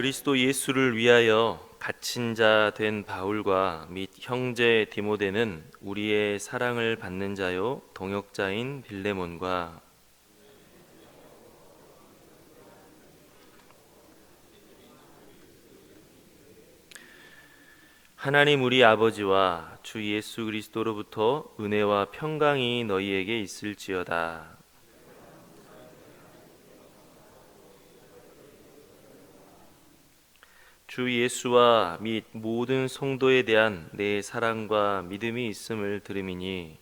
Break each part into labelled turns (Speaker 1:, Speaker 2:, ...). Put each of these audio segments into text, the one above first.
Speaker 1: 그리스도 예수를 위하여 갇힌 자 된 바울과 및 형제 디모데는 우리의 사랑을 받는 자요 동역자인 빌레몬과 하나님 우리 아버지와 주 예수 그리스도로부터 은혜와 평강이 너희에게 있을지어다. 주 예수와 및 모든 성도에 대한 내 사랑과 믿음이 있음을 들음이니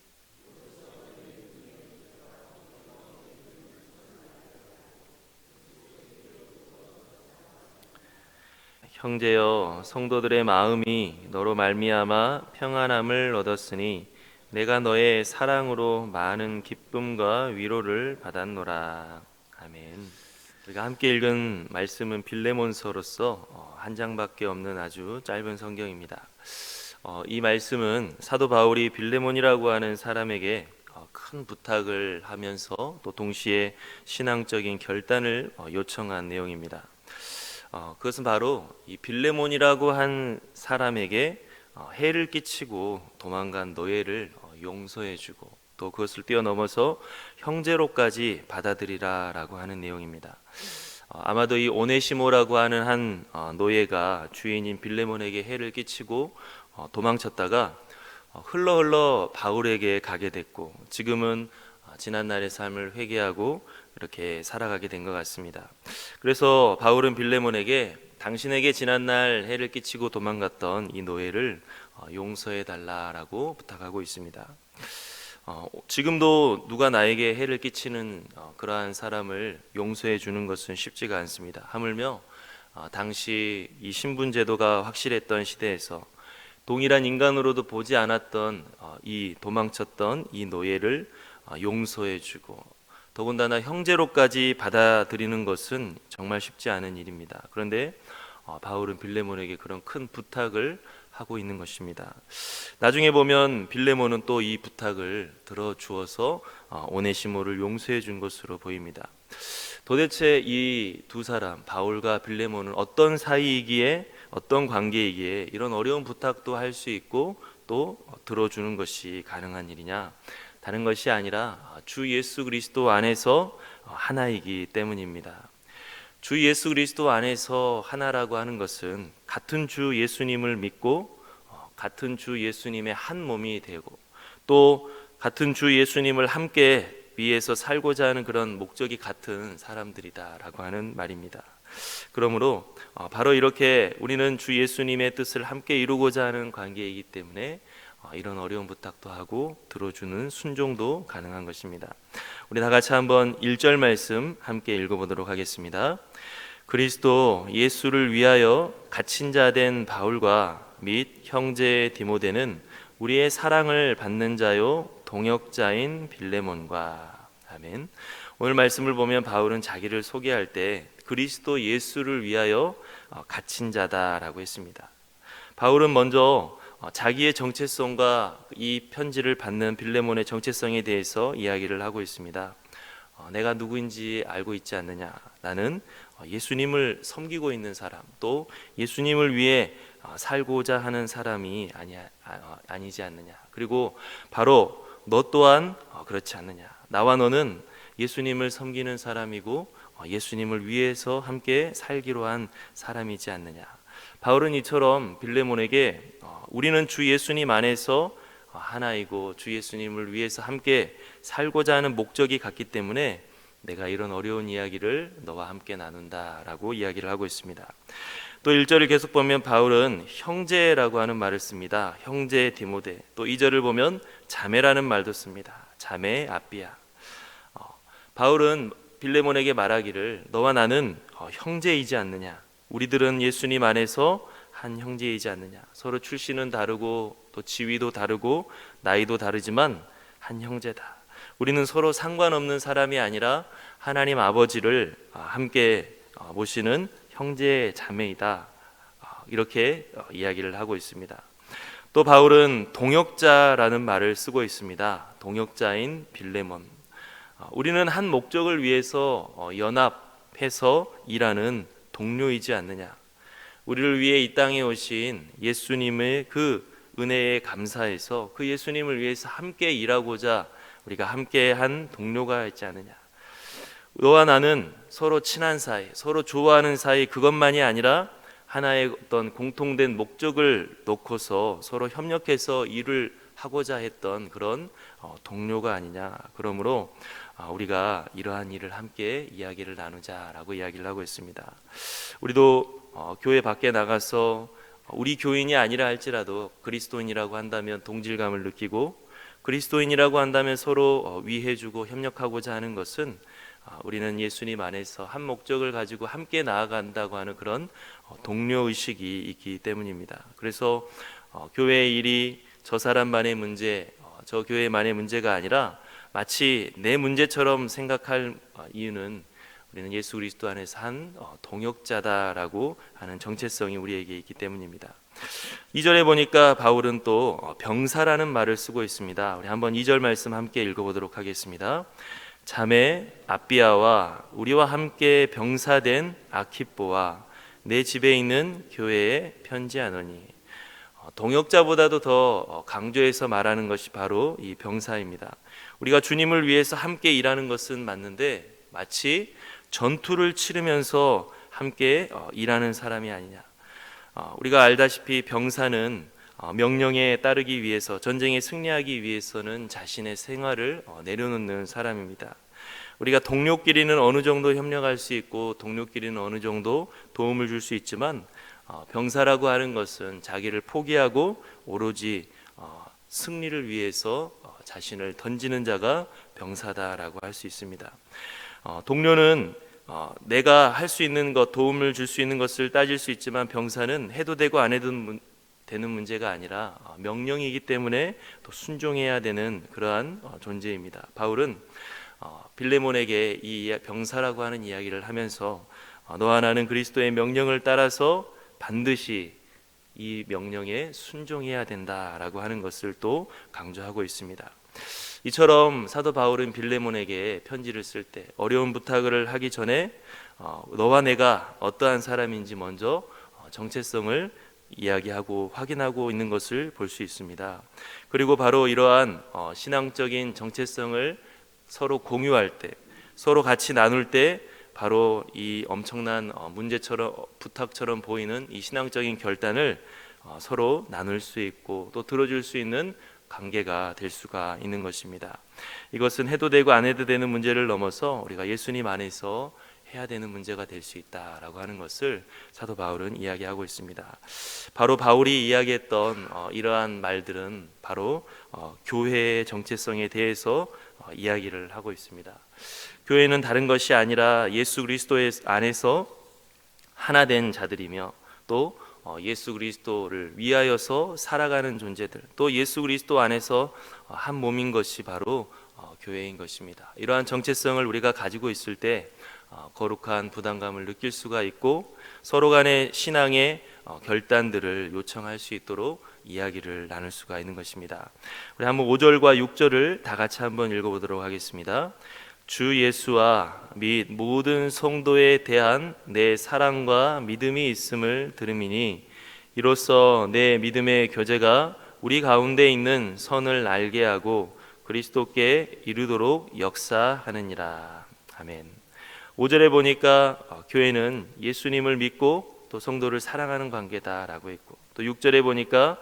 Speaker 1: 형제여 성도들의 마음이 너로 말미암아 평안함을 얻었으니 내가 너의 사랑으로 많은 기쁨과 위로를 받았노라. 아멘. 우리가 함께 읽은 말씀은 빌레몬서로서 한 장밖에 없는 아주 짧은 성경입니다. 이 말씀은 사도 바울이 빌레몬이라고 하는 사람에게 큰 부탁을 하면서 또 동시에 신앙적인 결단을 요청한 내용입니다. 그것은 바로 이 빌레몬이라고 한 사람에게 해를 끼치고 도망간 노예를 용서해주고 또 그것을 뛰어넘어서 형제로까지 받아들이라라고 하는 내용입니다. 아마도 이 오네시모라고 하는 한 노예가 주인인 빌레몬에게 해를 끼치고 도망쳤다가 흘러 바울에게 가게 됐고 지금은 지난날의 삶을 회개하고 이렇게 살아가게 된 것 같습니다. 그래서 바울은 빌레몬에게 당신에게 지난날 해를 끼치고 도망갔던 이 노예를 용서해 달라라고 부탁하고 있습니다. 지금도 누가 나에게 해를 끼치는 그러한 사람을 용서해 주는 것은 쉽지가 않습니다. 하물며 당시 이 신분제도가 확실했던 시대에서 동일한 인간으로도 보지 않았던 이 도망쳤던 이 노예를 용서해 주고 더군다나 형제로까지 받아들이는 것은 정말 쉽지 않은 일입니다. 그런데 바울은 빌레몬에게 그런 큰 부탁을 하고 있는 것입니다. 나중에 보면 빌레몬은 또 이 부탁을 들어주어서 오네시모를 용서해 준 것으로 보입니다. 도대체 이 두 사람 바울과 빌레몬은 어떤 사이이기에 어떤 관계이기에 이런 어려운 부탁도 할 수 있고 또 들어주는 것이 가능한 일이냐? 다른 것이 아니라 주 예수 그리스도 안에서 하나이기 때문입니다. 주 예수 그리스도 안에서 하나라고 하는 것은 같은 주 예수님을 믿고 같은 주 예수님의 한 몸이 되고 또 같은 주 예수님을 함께 위해서 살고자 하는 그런 목적이 같은 사람들이다라고 하는 말입니다. 그러므로 바로 이렇게 우리는 주 예수님의 뜻을 함께 이루고자 하는 관계이기 때문에 이런 어려운 부탁도 하고 들어주는 순종도 가능한 것입니다. 우리 다 같이 한번 1절 말씀 함께 읽어보도록 하겠습니다. 그리스도 예수를 위하여 갇힌 자 된 바울과 및 형제 디모데는 우리의 사랑을 받는 자요 동역자인 빌레몬과 아멘. 오늘 말씀을 보면 바울은 자기를 소개할 때 그리스도 예수를 위하여 갇힌 자다라고 했습니다. 바울은 먼저 자기의 정체성과 이 편지를 받는 빌레몬의 정체성에 대해서 이야기를 하고 있습니다. 내가 누구인지 알고 있지 않느냐? 나는 예수님을 섬기고 있는 사람, 또 예수님을 위해 살고자 하는 사람이 아니지 않느냐? 그리고 바로 너 또한 그렇지 않느냐? 나와 너는 예수님을 섬기는 사람이고 예수님을 위해서 함께 살기로 한 사람이지 않느냐? 바울은 이처럼 빌레몬에게 우리는 주 예수님 안에서 하나이고 주 예수님을 위해서 함께 살고자 하는 목적이 같기 때문에 내가 이런 어려운 이야기를 너와 함께 나눈다라고 이야기를 하고 있습니다. 또 1절을 계속 보면 바울은 형제라고 하는 말을 씁니다. 형제 디모데. 또 2절을 보면 자매라는 말도 씁니다. 자매 아비야. 바울은 빌레몬에게 말하기를 너와 나는 형제이지 않느냐? 우리들은 예수님 안에서 한 형제이지 않느냐? 서로 출신은 다르고 또 지위도 다르고 나이도 다르지만 한 형제다. 우리는 서로 상관없는 사람이 아니라 하나님 아버지를 함께 모시는 형제 자매이다. 이렇게 이야기를 하고 있습니다. 또 바울은 동역자라는 말을 쓰고 있습니다. 동역자인 빌레몬. 우리는 한 목적을 위해서 연합해서 일하는 동료이지 않느냐? 우리를 위해 이 땅에 오신 예수님의 그 은혜에 감사해서 그 예수님을 위해서 함께 일하고자 우리가 함께한 동료가 있지 않느냐. 너와 나는 서로 친한 사이, 서로 좋아하는 사이, 그것만이 아니라 하나의 어떤 공통된 목적을 놓고서 서로 협력해서 일을 하고자 했던 그런 동료가 아니냐. 그러므로 우리가 이러한 일을 함께 이야기를 나누자라고 이야기를 하고 있습니다. 우리도 교회 밖에 나가서 우리 교인이 아니라 할지라도 그리스도인이라고 한다면 동질감을 느끼고, 그리스도인이라고 한다면 서로 위해주고 협력하고자 하는 것은 우리는 예수님 안에서 한 목적을 가지고 함께 나아간다고 하는 그런 동료의식이 있기 때문입니다. 그래서 교회의 일이 저 사람만의 문제, 저 교회만의 문제가 아니라 마치 내 문제처럼 생각할 이유는 우리는 예수 그리스도 안에서 한 동역자다라고 하는 정체성이 우리에게 있기 때문입니다. 2절에 보니까 바울은 또 병사라는 말을 쓰고 있습니다. 우리 한번 2절 말씀 함께 읽어보도록 하겠습니다. 자매 아비아와 우리와 함께 병사된 아키뽀와 내 집에 있는 교회에 편지하노니. 동역자보다도 더 강조해서 말하는 것이 바로 이 병사입니다. 우리가 주님을 위해서 함께 일하는 것은 맞는데 마치 전투를 치르면서 함께 일하는 사람이 아니냐. 우리가 알다시피 병사는 명령에 따르기 위해서, 전쟁에 승리하기 위해서는 자신의 생활을 내려놓는 사람입니다. 우리가 동료끼리는 어느 정도 협력할 수 있고 동료끼리는 어느 정도 도움을 줄 수 있지만 병사라고 하는 것은 자기를 포기하고 오로지 승리를 위해서 자신을 던지는 자가 병사다라고 할 수 있습니다. 동료는 내가 할 수 있는 것, 도움을 줄 수 있는 것을 따질 수 있지만 병사는 해도 되고 안 해도 되는 문제가 아니라 명령이기 때문에 또 순종해야 되는 그러한 존재입니다. 바울은 빌레몬에게 이 병사라고 하는 이야기를 하면서 너와 나는 그리스도의 명령을 따라서 반드시 이 명령에 순종해야 된다라고 하는 것을 또 강조하고 있습니다. 이처럼 사도 바울은 빌레몬에게 편지를 쓸 때 어려운 부탁을 하기 전에 너와 내가 어떠한 사람인지 먼저 정체성을 이야기하고 확인하고 있는 것을 볼 수 있습니다. 그리고 바로 이러한 신앙적인 정체성을 서로 공유할 때, 서로 같이 나눌 때 바로 이 엄청난 문제처럼, 부탁처럼 보이는 이 신앙적인 결단을 서로 나눌 수 있고 또 들어줄 수 있는 관계가 될 수가 있는 것입니다. 이것은 해도 되고 안 해도 되는 문제를 넘어서 우리가 예수님 안에서 해야 되는 문제가 될 수 있다라고 하는 것을 사도 바울은 이야기하고 있습니다. 바로 바울이 이야기했던 이러한 말들은 바로 교회의 정체성에 대해서 이야기를 하고 있습니다. 교회는 다른 것이 아니라 예수 그리스도의 안에서 하나 된 자들이며 또 예수 그리스도를 위하여서 살아가는 존재들, 또 예수 그리스도 안에서 한 몸인 것이 바로 교회인 것입니다. 이러한 정체성을 우리가 가지고 있을 때 거룩한 부담감을 느낄 수가 있고 서로 간의 신앙의 결단들을 요청할 수 있도록 이야기를 나눌 수가 있는 것입니다. 우리 한번 5절과 6절을 다 같이 한번 읽어보도록 하겠습니다. 주 예수와 및 모든 성도에 대한 내 사랑과 믿음이 있음을 들음이니 이로써 내 믿음의 교제가 우리 가운데 있는 선을 알게 하고 그리스도께 이르도록 역사하느니라. 아멘. 5절에 보니까 교회는 예수님을 믿고 또 성도를 사랑하는 관계다라고 했고, 또 6절에 보니까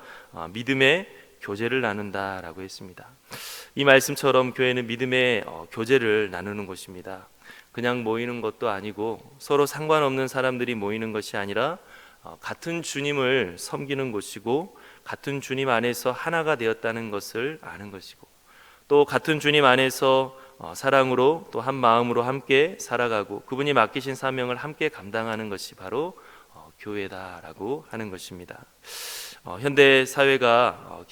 Speaker 1: 믿음의 교제를 나눈다라고 했습니다. 이 말씀처럼 교회는 믿음의 교제를 나누는 것입니다. 그냥 모이는 것도 아니고 서로 상관없는 사람들이 모이는 것이 아니라 같은 주님을 섬기는 곳이고 같은 주님 안에서 하나가 되었다는 것을 아는 것이고 또 같은 주님 안에서 사랑으로 또 한 마음으로 함께 살아가고 그분이 맡기신 사명을 함께 감당하는 것이 바로 교회다라고 하는 것입니다. 현대 사회가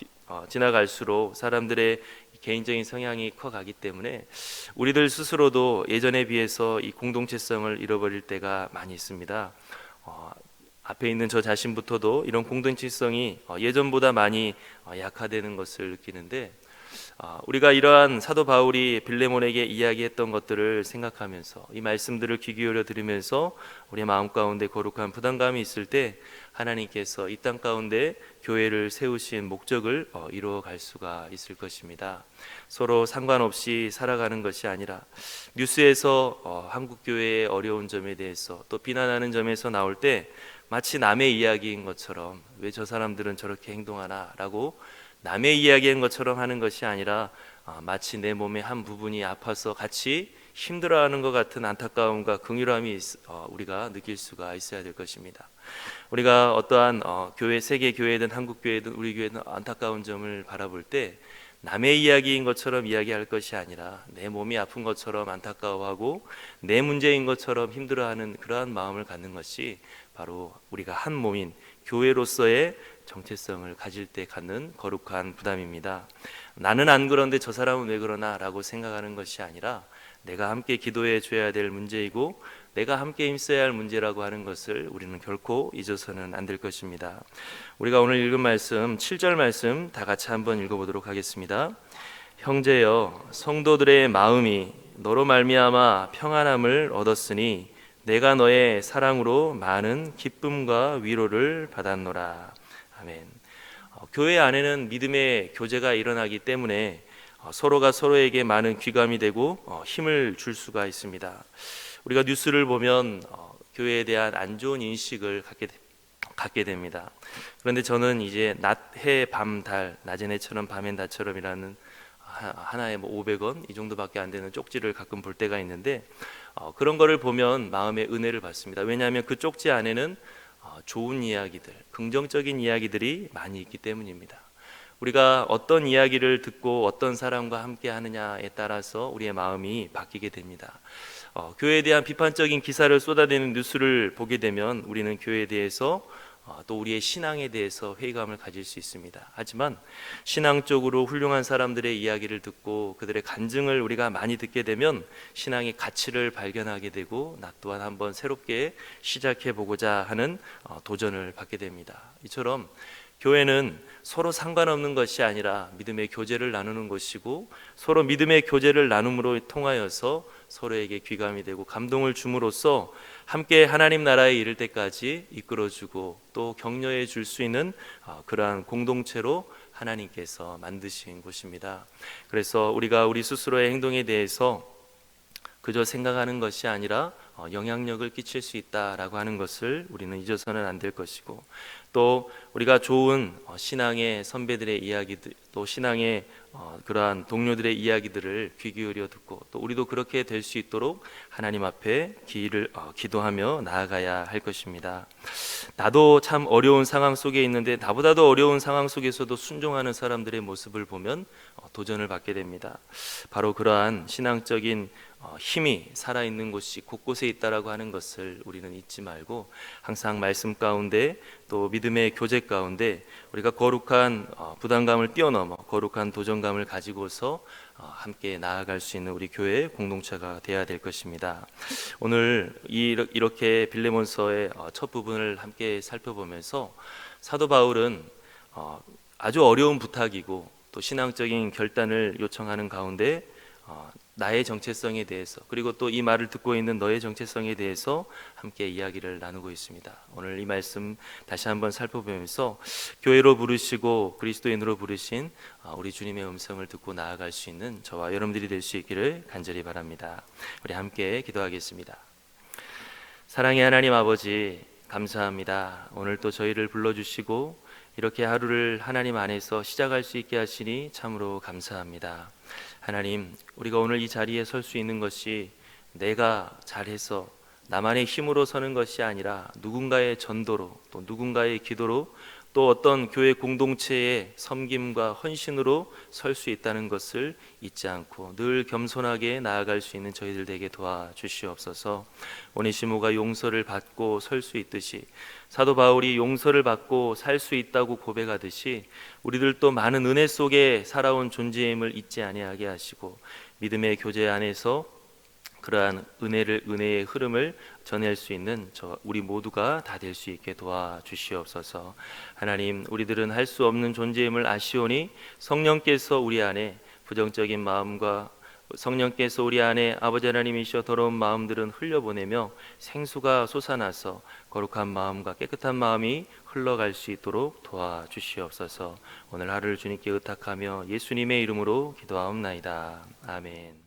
Speaker 1: 지나갈수록 사람들의 개인적인 성향이 커가기 때문에 우리들 스스로도 예전에 비해서 이 공동체성을 잃어버릴 때가 많이 있습니다. 앞에 있는 저 자신부터도 이런 공동체성이 예전보다 많이 약화되는 것을 느끼는데 우리가 이러한 사도 바울이 빌레몬에게 이야기했던 것들을 생각하면서 이 말씀들을 귀 기울여 들으면서 우리의 마음 가운데 거룩한 부담감이 있을 때 하나님께서 이 땅 가운데 교회를 세우신 목적을 이루어갈 수가 있을 것입니다. 서로 상관없이 살아가는 것이 아니라 뉴스에서 한국 교회의 어려운 점에 대해서 또 비난하는 점에서 나올 때 마치 남의 이야기인 것처럼 왜 저 사람들은 저렇게 행동하나 라고 남의 이야기인 것처럼 하는 것이 아니라 마치 내 몸의 한 부분이 아파서 같이 힘들어하는 것 같은 안타까움과 긍휼함이 우리가 느낄 수가 있어야 될 것입니다. 우리가 어떠한 교회, 세계 교회든 한국 교회든 우리 교회든 안타까운 점을 바라볼 때 남의 이야기인 것처럼 이야기할 것이 아니라 내 몸이 아픈 것처럼 안타까워하고 내 문제인 것처럼 힘들어하는 그러한 마음을 갖는 것이 바로 우리가 한 몸인 교회로서의 정체성을 가질 때 갖는 거룩한 부담입니다. 나는 안 그런데 저 사람은 왜 그러나 라고 생각하는 것이 아니라 내가 함께 기도해 줘야 될 문제이고 내가 함께 힘써야 할 문제라고 하는 것을 우리는 결코 잊어서는 안 될 것입니다. 우리가 오늘 읽은 말씀 7절 말씀 다 같이 한번 읽어보도록 하겠습니다. 형제여, 성도들의 마음이 너로 말미암아 평안함을 얻었으니 내가 너의 사랑으로 많은 기쁨과 위로를 받았노라. 아멘. 교회 안에는 믿음의 교제가 일어나기 때문에 서로가 서로에게 많은 귀감이 되고 힘을 줄 수가 있습니다. 우리가 뉴스를 보면 교회에 대한 안 좋은 인식을 갖게 됩니다. 그런데 저는 이제 낮, 해, 밤, 달, 낮엔 해처럼 밤엔 낮처럼이라는 하나에 500원 이 정도밖에 안 되는 쪽지를 가끔 볼 때가 있는데 그런 거를 보면 마음의 은혜를 받습니다. 왜냐하면 그 쪽지 안에는 좋은 이야기들, 긍정적인 이야기들이 많이 있기 때문입니다. 우리가 어떤 이야기를 듣고 어떤 사람과 함께 하느냐에 따라서 우리의 마음이 바뀌게 됩니다. 교회에 대한 비판적인 기사를 쏟아내는 뉴스를 보게 되면 우리는 교회에 대해서 또 우리의 신앙에 대해서 회의감을 가질 수 있습니다. 하지만 신앙적으로 훌륭한 사람들의 이야기를 듣고 그들의 간증을 우리가 많이 듣게 되면 신앙의 가치를 발견하게 되고 나 또한 한번 새롭게 시작해 보고자 하는 도전을 받게 됩니다. 이처럼 교회는 서로 상관없는 것이 아니라 믿음의 교제를 나누는 것이고 서로 믿음의 교제를 나눔으로 통하여서 서로에게 귀감이 되고 감동을 줌으로써 함께 하나님 나라에 이를 때까지 이끌어주고 또 격려해 줄 수 있는 그러한 공동체로 하나님께서 만드신 곳입니다. 그래서 우리가 우리 스스로의 행동에 대해서 그저 생각하는 것이 아니라 영향력을 끼칠 수 있다라고 하는 것을 우리는 잊어서는 안 될 것이고 또 우리가 좋은 신앙의 선배들의 이야기들 또 신앙의 그러한 동료들의 이야기들을 귀 기울여 듣고 또 우리도 그렇게 될 수 있도록 하나님 앞에 기도하며 나아가야 할 것입니다. 나도 참 어려운 상황 속에 있는데 나보다도 어려운 상황 속에서도 순종하는 사람들의 모습을 보면 도전을 받게 됩니다. 바로 그러한 신앙적인 힘이 살아있는 곳이 곳곳에 있다라고 하는 것을 우리는 잊지 말고 항상 말씀 가운데 또 믿음의 교제 가운데 우리가 거룩한 부담감을 뛰어넘어 거룩한 도전감을 가지고서 함께 나아갈 수 있는 우리 교회 공동체가 되어야 될 것입니다. 오늘 이렇게 빌레몬서의 첫 부분을 함께 살펴보면서 사도 바울은 아주 어려운 부탁이고 또 신앙적인 결단을 요청하는 가운데 나의 정체성에 대해서 그리고 또 이 말을 듣고 있는 너의 정체성에 대해서 함께 이야기를 나누고 있습니다. 오늘 이 말씀 다시 한번 살펴보면서 교회로 부르시고 그리스도인으로 부르신 우리 주님의 음성을 듣고 나아갈 수 있는 저와 여러분들이 될 수 있기를 간절히 바랍니다. 우리 함께 기도하겠습니다. 사랑의 하나님 아버지 감사합니다. 오늘 또 저희를 불러주시고 이렇게 하루를 하나님 안에서 시작할 수 있게 하시니 참으로 감사합니다. 하나님, 우리가 오늘 이 자리에 설 수 있는 것이 내가 잘해서 나만의 힘으로 서는 것이 아니라 누군가의 전도로 또 누군가의 기도로 또 어떤 교회 공동체의 섬김과 헌신으로 설 수 있다는 것을 잊지 않고 늘 겸손하게 나아갈 수 있는 저희들 되게 도와주시옵소서. 오네시모가 용서를 받고 설 수 있듯이 사도 바울이 용서를 받고 살 수 있다고 고백하듯이 우리들도 많은 은혜 속에 살아온 존재임을 잊지 아니하게 하시고 믿음의 교제 안에서 그러한 은혜의 흐름을 전할 수 있는 우리 모두가 다 될 수 있게 도와주시옵소서. 하나님, 우리들은 할 수 없는 존재임을 아시오니 성령께서 우리 안에 부정적인 마음과 성령께서 우리 안에 아버지 하나님이시여 더러운 마음들은 흘려보내며 생수가 솟아나서 거룩한 마음과 깨끗한 마음이 흘러갈 수 있도록 도와주시옵소서. 오늘 하루를 주님께 의탁하며 예수님의 이름으로 기도하옵나이다. 아멘.